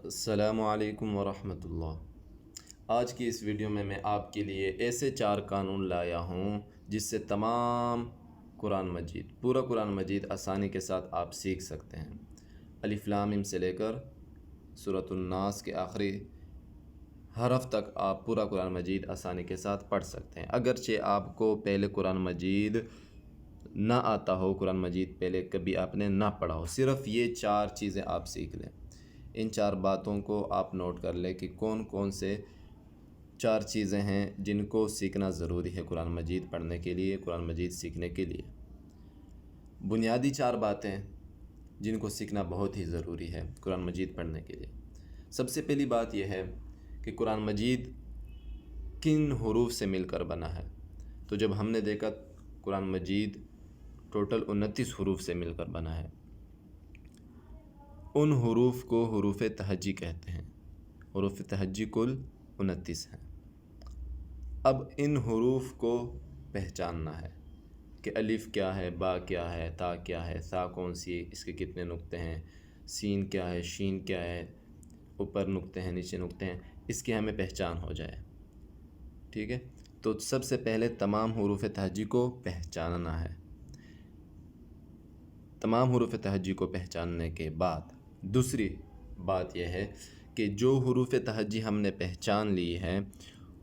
السلام علیکم ورحمۃ اللہ۔ آج کی اس ویڈیو میں آپ کے لیے ایسے 4 قانون لایا ہوں جس سے تمام پورا قرآن مجید آسانی کے ساتھ آپ سیکھ سکتے ہیں۔ الف لام میم سے لے کر سورۃ الناس کے آخری حرف تک آپ پورا قرآن مجید آسانی کے ساتھ پڑھ سکتے ہیں۔ اگرچہ آپ کو پہلے قرآن مجید نہ آتا ہو، قرآن مجید پہلے کبھی آپ نے نہ پڑھا ہو، صرف یہ 4 چیزیں آپ سیکھ لیں۔ ان 4 باتوں کو آپ نوٹ کر لیں کہ کون کون سے 4 چیزیں ہیں جن کو سیکھنا ضروری ہے قرآن مجید پڑھنے کے لیے، قرآن مجید سیکھنے کے لیے۔ بنیادی 4 باتیں جن کو سیکھنا بہت ہی ضروری ہے قرآن مجید پڑھنے کے لیے۔ سب سے پہلی بات یہ ہے کہ قرآن مجید کن حروف سے مل کر بنا ہے۔ تو جب ہم نے دیکھا قرآن مجید ٹوٹل 29 حروف سے مل کر بنا ہے۔ ان حروف کو حروف تہجی کہتے ہیں۔ حروف تہجی کل 29 ہیں۔ اب ان حروف کو پہچاننا ہے کہ الف کیا ہے، با کیا ہے، تا کیا ہے، ثا کون سی ہے، اس کے کتنے نقطے ہیں، سین کیا ہے، شین کیا ہے، اوپر نقطے ہیں، نیچے نقطے ہیں، اس کی ہمیں پہچان ہو جائے۔ ٹھیک ہے، تو سب سے پہلے تمام حروف تہجی کو پہچاننا ہے۔ تمام حروف تہجی کو پہچاننے کے بعد دوسری بات یہ ہے کہ جو حروف تہجی ہم نے پہچان لی ہے،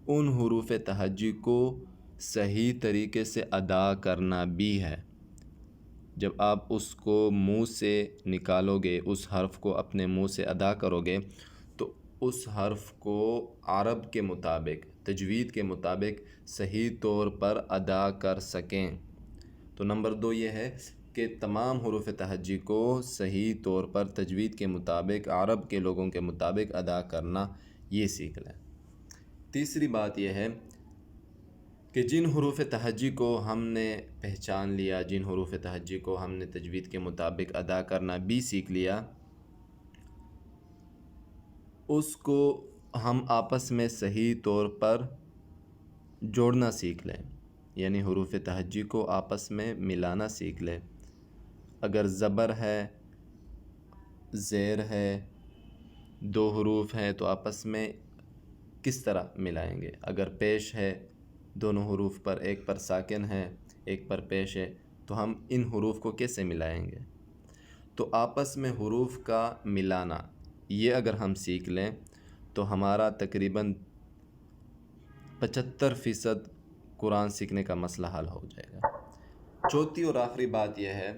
ان حروف تہجی کو صحیح طریقے سے ادا کرنا بھی ہے۔ جب آپ اس کو منہ سے نکالو گے، اس حرف کو اپنے منہ سے ادا کرو گے تو اس حرف کو عرب کے مطابق، تجوید کے مطابق صحیح طور پر ادا کر سکیں۔ تو نمبر 2 یہ ہے کہ تمام حروف تہجی کو صحیح طور پر تجوید کے مطابق، عرب کے لوگوں کے مطابق ادا کرنا، یہ سیکھ لیں۔ تیسری بات یہ ہے کہ جن حروف تہجی کو ہم نے پہچان لیا، جن حروف تہجی کو ہم نے تجوید کے مطابق ادا کرنا بھی سیکھ لیا، اس کو ہم آپس میں صحیح طور پر جوڑنا سیکھ لیں، یعنی حروف تہجی کو آپس میں ملانا سیکھ لیں۔ اگر زبر ہے، زیر ہے، 2 حروف ہیں تو آپس میں کس طرح ملائیں گے؟ اگر پیش ہے، دونوں حروف پر، ایک پر ساکن ہے، ایک پر پیش ہے، تو ہم ان حروف کو کیسے ملائیں گے؟ تو آپس میں حروف کا ملانا، یہ اگر ہم سیکھ لیں تو ہمارا تقریباً 75% قرآن سیکھنے کا مسئلہ حل ہو جائے گا۔ چوتھی اور آخری بات یہ ہے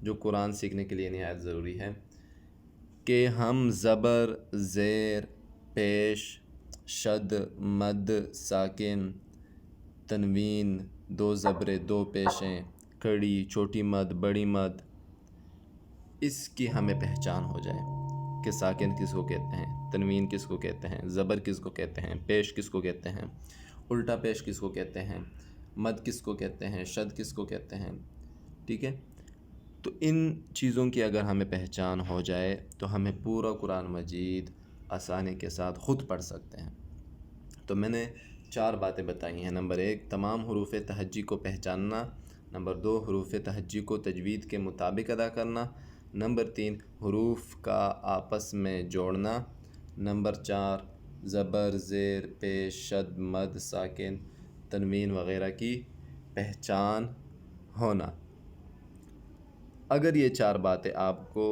جو قرآن سیکھنے کے لیے نہایت ضروری ہے کہ ہم زبر، زیر، پیش، شد، مد، ساکن، تنوین، 2 زبریں، 2 پیشیں، کڑی، چھوٹی مد، بڑی مد، اس کی ہمیں پہچان ہو جائے کہ ساکن کس کو کہتے ہیں، تنوین کس کو کہتے ہیں، زبر کس کو کہتے ہیں، پیش کس کو کہتے ہیں، الٹا پیش کس کو کہتے ہیں، مد کس کو کہتے ہیں، شد کس کو کہتے ہیں۔ ٹھیک ہے، تو ان چیزوں کی اگر ہمیں پہچان ہو جائے تو ہمیں پورا قرآن مجید آسانی کے ساتھ خود پڑھ سکتے ہیں۔ تو میں نے 4 باتیں بتائی ہیں۔ نمبر 1 تمام حروف تہجی کو پہچاننا، نمبر 2 حروف تہجی کو تجوید کے مطابق ادا کرنا، نمبر 3 حروف کا آپس میں جوڑنا، نمبر 4 زبر، زیر، پیش، شد، مد، ساکن، تنوین وغیرہ کی پہچان ہونا۔ اگر یہ 4 باتیں آپ کو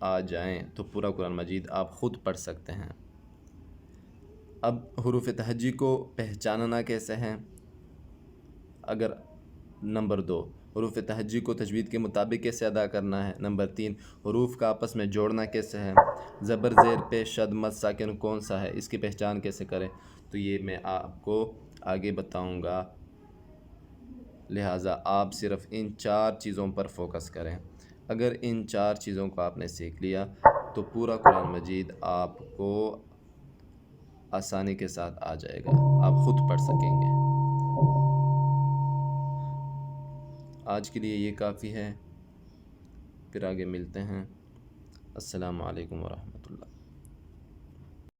آ جائیں تو پورا قرآن مجید آپ خود پڑھ سکتے ہیں۔ اب حروف تہجی کو پہچاننا کیسے ہیں؟ اگر نمبر 2 حروف تہجی کو تجوید کے مطابق کیسے ادا کرنا ہے، نمبر 3 حروف کا آپس میں جوڑنا کیسے ہے، زبر، زیر، پیش، شد، مد، ساکن کون سا ہے، اس کی پہچان کیسے کریں، تو یہ میں آپ کو آگے بتاؤں گا۔ لہٰذا آپ صرف ان 4 چیزوں پر فوکس کریں۔ اگر ان 4 چیزوں کو آپ نے سیکھ لیا تو پورا قرآن مجید آپ کو آسانی کے ساتھ آ جائے گا، آپ خود پڑھ سکیں گے۔ آج کے لیے یہ کافی ہے، پھر آگے ملتے ہیں۔ السلام علیکم ورحمۃ اللہ۔